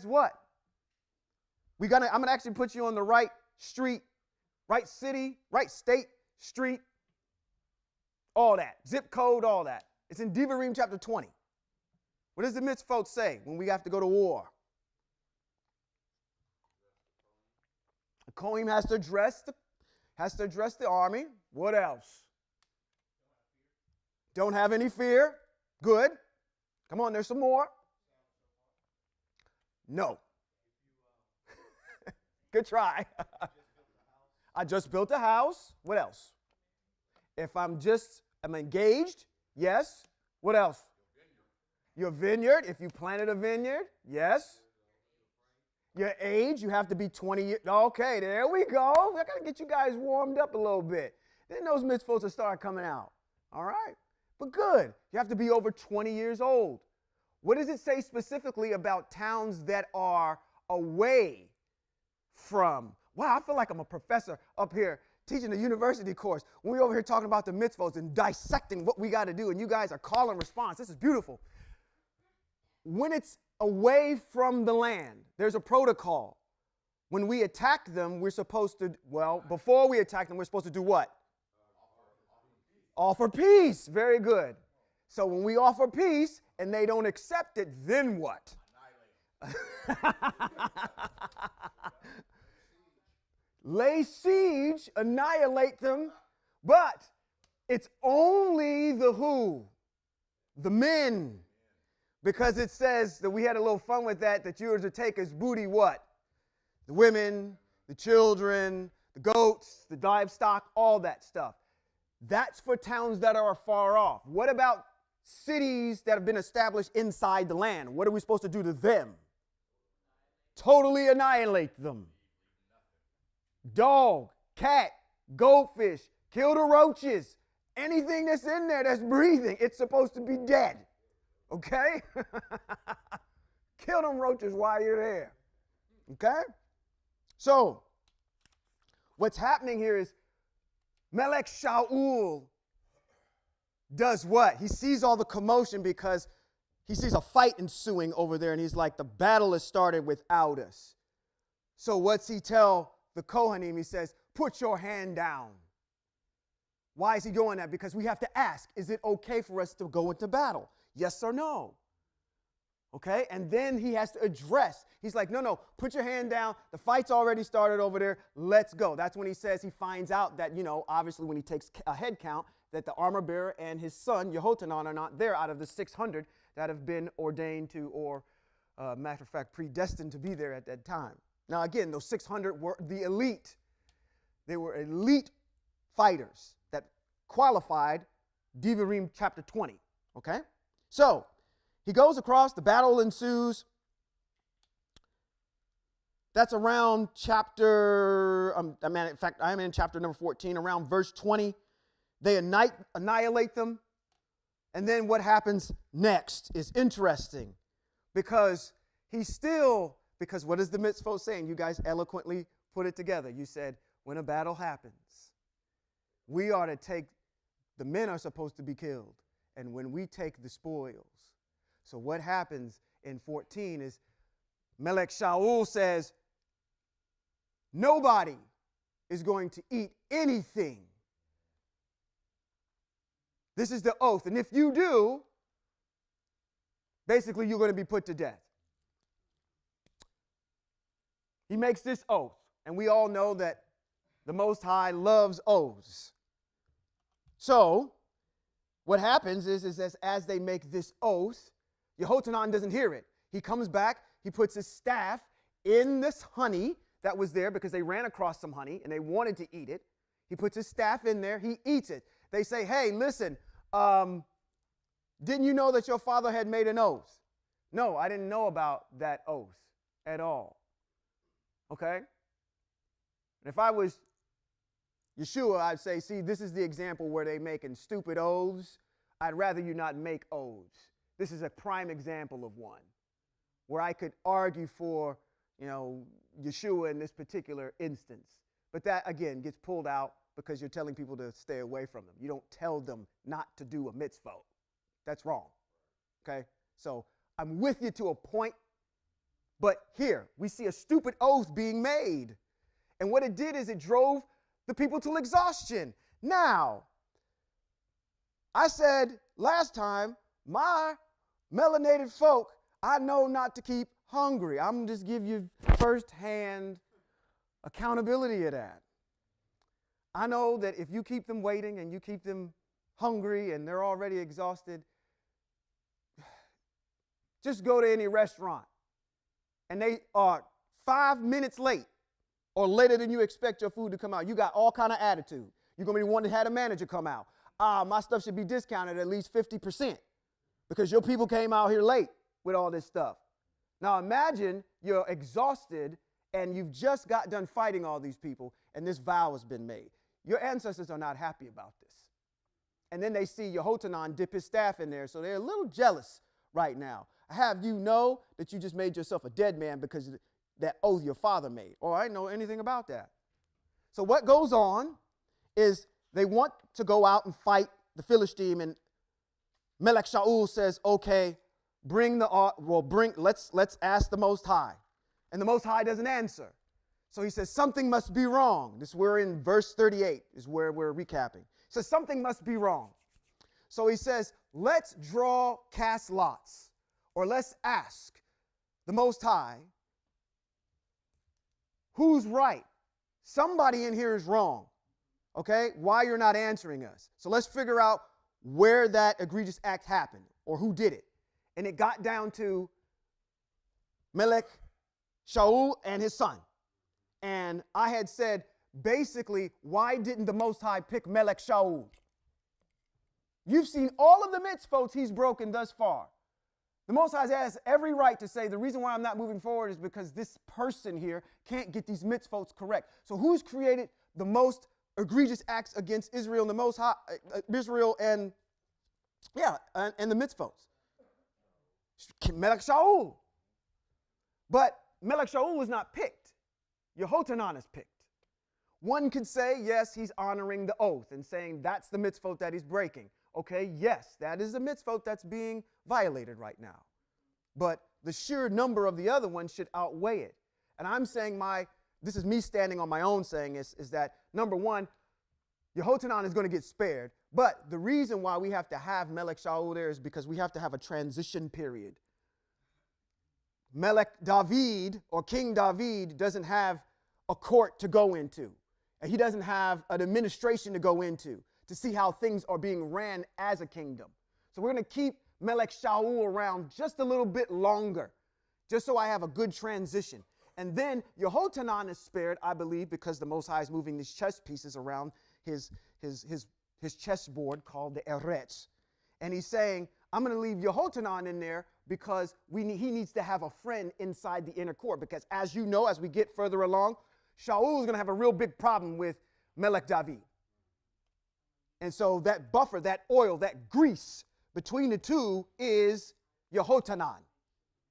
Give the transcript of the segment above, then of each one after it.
what? I'm going to actually put you on the right street, right city, right state, street, all that, zip code, all that. It's in Devarim chapter 20. What does the mitzvot say when we have to go to war? The Kohen has to address the army. What else? Don't have any fear. Good. Come on, there's some more. No. Good try. I just built a house. What else? If I'm engaged, yes. What else? Your vineyard. If you planted a vineyard, yes. Your age, you have to be 20 years. Okay, there we go. I got to get you guys warmed up a little bit. Then those mitzvot will start coming out. All right? But good. You have to be over 20 years old. What does it say specifically about towns that are away from? Wow, I feel like I'm a professor up here teaching a university course. When we're over here talking about the mitzvot and dissecting what we got to do, and you guys are call and response. This is beautiful. When it's away from the land, there's a protocol. When we attack them, we're supposed to, before we attack them, we're supposed to do what? Offer peace. Very good. So when we offer peace and they don't accept it, then what? Lay siege, annihilate them, but it's only the who? The men. Because it says that we had a little fun with that you were to take as booty what? The women, the children, the goats, the livestock, all that stuff. That's for towns that are far off. What about cities that have been established inside the land? What are we supposed to do to them? Totally annihilate them. Dog, cat, goldfish, kill the roaches. Anything that's in there that's breathing, it's supposed to be dead. Okay? Kill them roaches while you're there. Okay? So, what's happening here is Melech Shaul does what? He sees all the commotion because he sees a fight ensuing over there, and he's like, the battle has started without us. So what's he tell the Kohanim? He says, put your hand down. Why is he doing that? Because we have to ask, is it okay for us to go into battle? Yes or no? Okay? And then he has to address. He's like, no, put your hand down. The fight's already started over there. Let's go. That's when he says he finds out that, obviously when he takes a head count, that the armor bearer and his son, Yehotanan, are not there out of the 600 that have been ordained to, or matter of fact, predestined to be there at that time. Now, again, those 600 were the elite. They were elite fighters that qualified Devarim chapter 20. Okay? So, he goes across, the battle ensues. That's around chapter, in fact, I am in chapter number 14, around verse 20. They annihilate them. And then what happens next is interesting because what is the mitzvah saying? You guys eloquently put it together. You said, when a battle happens, we are to take, the men are supposed to be killed. And when we take the spoils. So what happens in 14 is Melech Shaul says, nobody is going to eat anything. This is the oath. And if you do, basically you're going to be put to death. He makes this oath. And we all know that the Most High loves oaths. So, what happens is as they make this oath, Yehotanan doesn't hear it. He comes back, he puts his staff in this honey that was there because they ran across some honey and they wanted to eat it. He puts his staff in there, he eats it. They say, hey, listen, didn't you know that your father had made an oath? No, I didn't know about that oath at all. Okay? And if I was Yeshua, I'd say, see, this is the example where they're making stupid oaths. I'd rather you not make oaths. This is a prime example of one where I could argue for, Yeshua in this particular instance. But that, again, gets pulled out because you're telling people to stay away from them. You don't tell them not to do a mitzvah. That's wrong. Okay? So I'm with you to a point, But here, we see a stupid oath being made. And what it did is it drove the people to exhaustion. Now, I said last time, my melanated folk, I know not to keep hungry. I'm going to just give you firsthand accountability of that. I know that if you keep them waiting and you keep them hungry and they're already exhausted, just go to any restaurant and they are 5 minutes late or later than you expect your food to come out. You got all kind of attitude. You're going to be the one that had a manager come out. My stuff should be discounted at least 50% because your people came out here late with all this stuff. Now imagine you're exhausted and you've just got done fighting all these people and this vow has been made. Your ancestors are not happy about this. And then they see Yehohanan dip his staff in there, so they're a little jealous right now. I have you know that you just made yourself a dead man because of that oath your father made. Oh, I didn't know anything about that. So what goes on is they want to go out and fight the Philistine, and Melech Shaul says, okay, let's ask the Most High. And the Most High doesn't answer. So he says, something must be wrong. We're in verse 38 is where we're recapping. He says, something must be wrong. So he says, let's cast lots, or let's ask the Most High, who's right? Somebody in here is wrong. Okay? Why you're not answering us. So let's figure out where that egregious act happened or who did it. And it got down to Melech Shaul and his son. And I had said, basically, why didn't the Most High pick Melech Shaul? You've seen all of the mitzvot he's broken thus far. The Most High has every right to say, the reason why I'm not moving forward is because this person here can't get these mitzvot correct. So who's created the most egregious acts against Israel and the Most High, Israel and the mitzvot? Melech Shaul. But Melech Shaul was not picked. Yehohanan is picked. One could say, yes, he's honoring the oath and saying that's the mitzvot that he's breaking. Okay, yes, that is a mitzvot that's being violated right now. But the sheer number of the other ones should outweigh it. And I'm saying this is me standing on my own saying is that, number one, Yehohanan is going to get spared. But the reason why we have to have Melech Shaul there is because we have to have a transition period. Melech David, or King David, doesn't have a court to go into. And he doesn't have an administration to go into to see how things are being ran as a kingdom. So we're going to keep Melech Shaul around just a little bit longer, just so I have a good transition. And then Yehohanan is spared, I believe, because the Most High is moving these chess pieces around his chessboard called the Eretz. And he's saying, I'm going to leave Yehohanan in there because he needs to have a friend inside the inner court. Because as you know, as we get further along, Shaul is going to have a real big problem with Melech David. And so that buffer, that oil, that grease between the two is Yehohanan.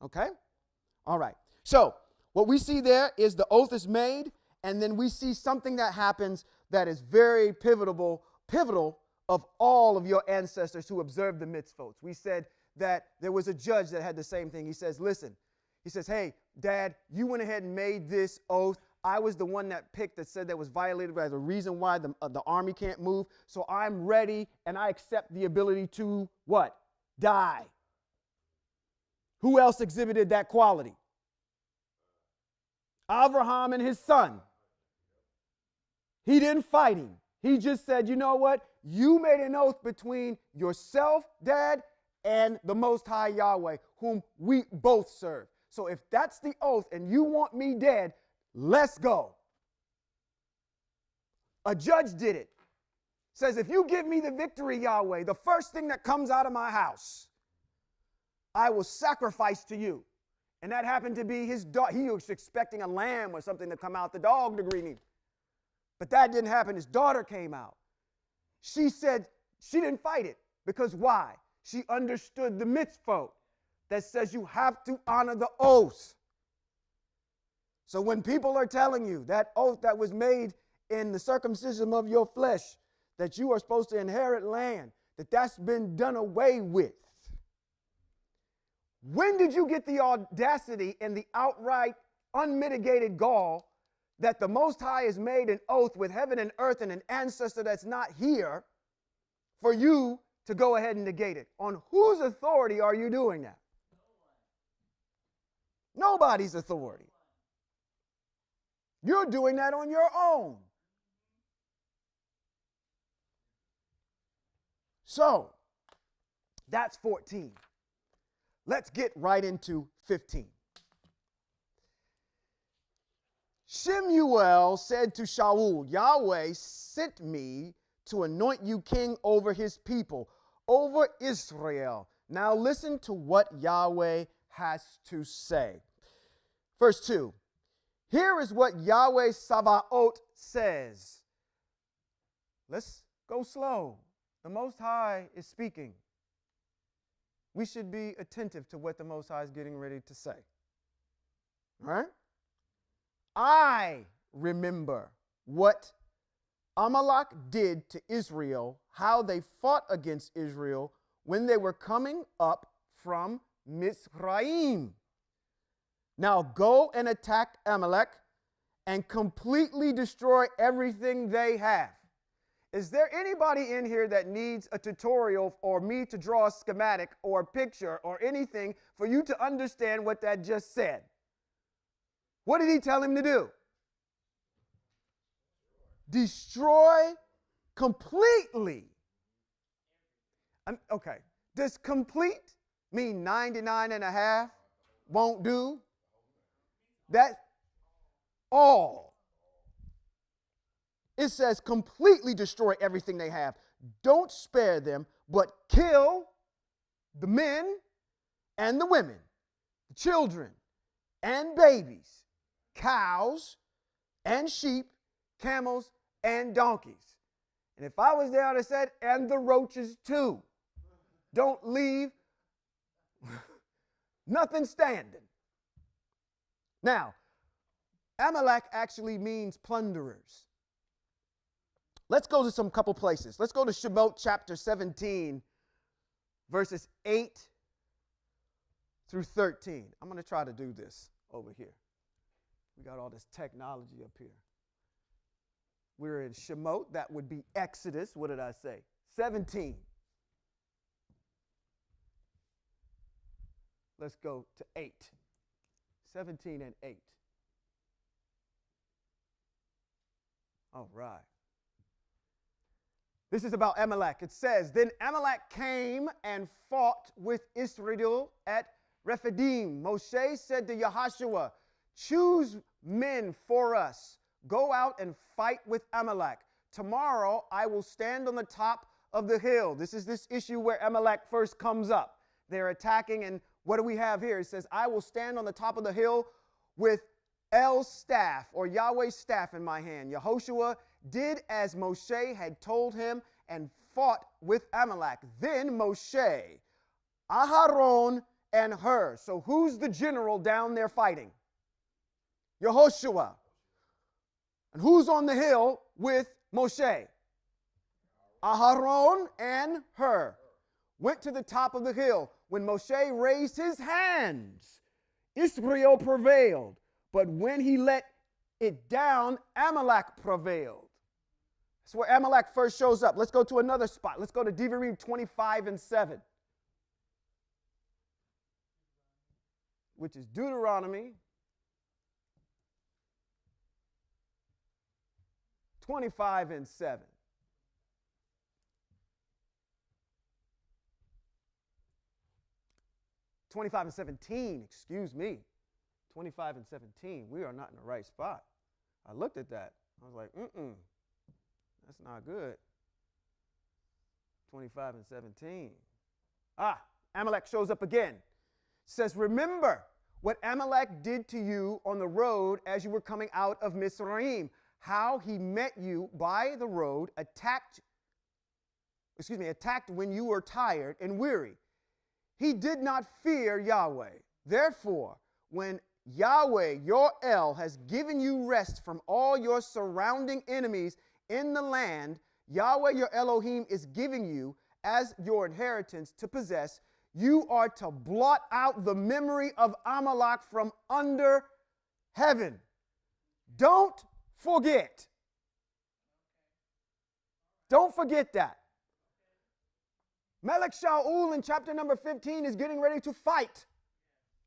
Okay? All right. So what we see there is the oath is made, and then we see something that happens that is very pivotal of all of your ancestors who observed the mitzvot. We said that there was a judge that had the same thing. He says, listen, he says, hey, Dad, you went ahead and made this oath. I was the one that said that was violated by the reason why the army can't move. So I'm ready and I accept the ability to what? Die. Who else exhibited that quality? Abraham and his son. He didn't fight him. He just said, you know what? You made an oath between yourself, Dad, and the Most High Yahweh, whom we both serve. So if that's the oath and you want me dead, let's go. A judge did it. Says, if you give me the victory, Yahweh, the first thing that comes out of my house, I will sacrifice to you. And that happened to be his dog. He was expecting a lamb or something to come out, the dog to greet him. But that didn't happen. His daughter came out. She said she didn't fight it. Because why? She understood the mitzvot that says you have to honor the oath. So when people are telling you that oath that was made in the circumcision of your flesh, that you are supposed to inherit land, that's been done away with. When did you get the audacity and the outright unmitigated gall that the Most High has made an oath with heaven and earth and an ancestor that's not here for you to go ahead and negate it? On whose authority are you doing that? Nobody's authority. You're doing that on your own. So, that's 14. Let's get right into 15. Shemuel said to Shaul, Yahweh sent me to anoint you king over his people, over Israel. Now listen to what Yahweh has to say. Verse 2. Here is what Yahweh Sabaoth says. Let's go slow. The Most High is speaking. We should be attentive to what the Most High is getting ready to say. All right? I remember what Amalek did to Israel, how they fought against Israel when they were coming up from Mizraim. Now go and attack Amalek and completely destroy everything they have. Is there anybody in here that needs a tutorial or me to draw a schematic or a picture or anything for you to understand what that just said? What did he tell him to do? Destroy completely. Okay. Does complete mean 99 and a half? Won't do? That all. It says completely destroy everything they have. Don't spare them, but kill the men and the women, the children and babies, cows and sheep, camels and donkeys. And if I was there, I'd have said, and the roaches too. Don't leave nothing standing. Now, Amalek actually means plunderers. Let's go to some couple places. Let's go to Shemot chapter 17, verses 8 through 13. I'm going to try to do this over here. We got all this technology up here. We're in Shemot. That would be Exodus. What did I say? 17. Let's go to 8. 17 and 8. All right. This is about Amalek. It says, Then Amalek came and fought with Israel at Rephidim. Moshe said to Yahushua, Choose men for us. Go out and fight with Amalek. Tomorrow I will stand on the top of the hill. This is this issue where Amalek first comes up. They're attacking, and what do we have here? It says, I will stand on the top of the hill with El's staff, or Yahweh's staff, in my hand. Yehoshua did as Moshe had told him and fought with Amalek. Then Moshe, Aharon, and Hur. So who's the general down there fighting? Yehoshua. And who's on the hill with Moshe? Aharon and Hur went to the top of the hill. When Moshe raised his hands, Israel prevailed. But when he let it down, Amalek prevailed. That's where Amalek first shows up. Let's go to another spot. Let's go to Devarim 25 and 7, which is Deuteronomy 25 and 7. (25 and 17), excuse me. 25 and 17. We are not in the right spot. I looked at that. I was like, that's not good. 25 and 17. Amalek shows up again. It says, remember what Amalek did to you on the road as you were coming out of Mizraim, how he met you by the road, attacked when you were tired and weary. He did not fear Yahweh. Therefore, when Yahweh, your El, has given you rest from all your surrounding enemies in the land Yahweh, your Elohim, is giving you as your inheritance to possess, You are to blot out the memory of Amalek from under heaven. Don't forget. Don't forget that. Melech Shaul in chapter number 15 is getting ready to fight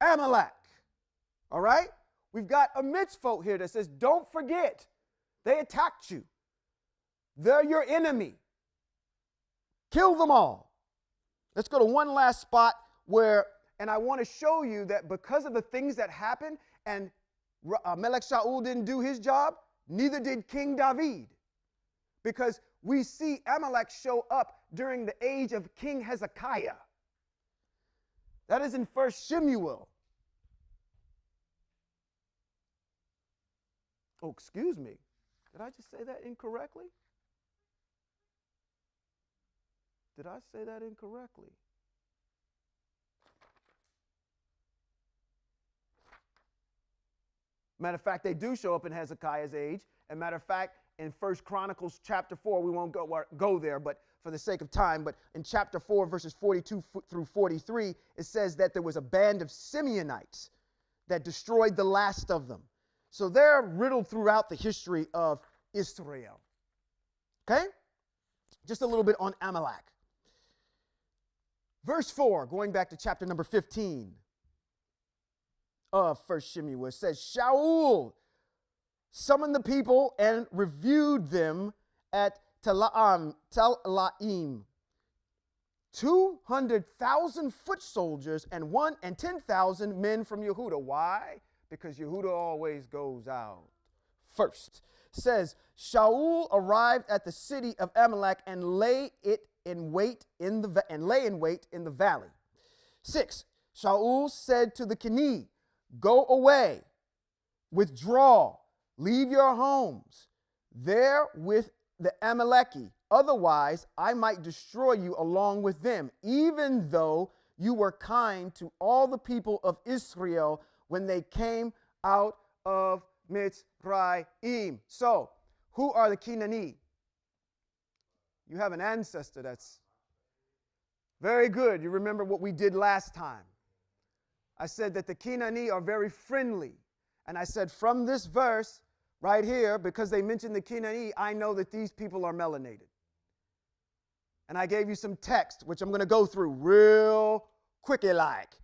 Amalek. All right? We've got a mitzvot here that says, don't forget, they attacked you. They're your enemy. Kill them all. Let's go to one last spot where, and I want to show you that because of the things that happened, and Melech Shaul didn't do his job, neither did King David. Because we see Amalek show up during the age of King Hezekiah. That is in 1 Shemuel. Oh, excuse me. Did I just say that incorrectly? Did I say that incorrectly? Matter of fact, they do show up in Hezekiah's age. And matter of fact, in 1 Chronicles chapter 4, we won't go there, but for the sake of time, but in chapter 4, verses 42 through 43, it says that there was a band of Simeonites that destroyed the last of them. So they're riddled throughout the history of Israel. Okay? Just a little bit on Amalek. Verse 4, going back to chapter number 15 of 1 Shemuel, it says, Shaul summoned the people and reviewed them at Telaim, 200,000 foot soldiers and 10,000 men from Yehuda. Why? Because Yehuda always goes out first. Says, Shaul arrived at the city of Amalek and lay in wait in the valley. 6. Shaul said to the Keni, go away, withdraw, leave your homes there with the Amaleki. Otherwise, I might destroy you along with them, even though you were kind to all the people of Israel when they came out of Mitzrayim. So, who are the Kenani? You have an ancestor that's very good. You remember what we did last time. I said that the Kenani are very friendly. And I said from this verse right here, because they mentioned the Kenani, I know that these people are melanated. And I gave you some text, which I'm going to go through real quickly like.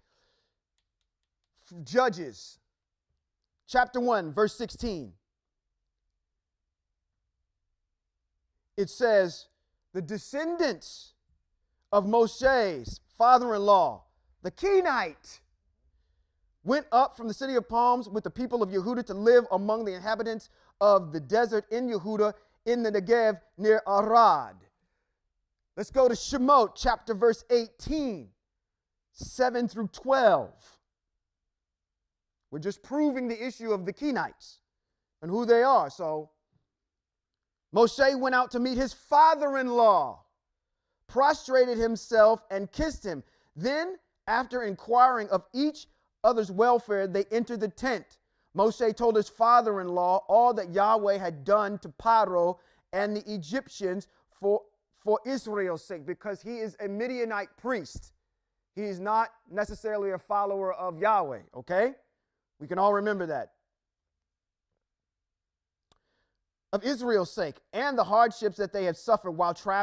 Judges, chapter 1, verse 16. It says, the descendants of Moshe's father-in-law, the Kenite, went up from the city of palms with the people of Yehuda to live among the inhabitants of the desert in Yehuda in the Negev near Arad. Let's go to Shemot, chapter verse 18, 7 through 12. We're just proving the issue of the Kenites and who they are. So, Moshe went out to meet his father-in-law, prostrated himself and kissed him. Then, after inquiring of each other's welfare, they entered the tent. Moshe told his father-in-law all that Yahweh had done to Paro and the Egyptians for Israel's sake, because he is a Midianite priest. He is not necessarily a follower of Yahweh, okay? We can all remember that. Of Israel's sake, and the hardships that they had suffered while traveling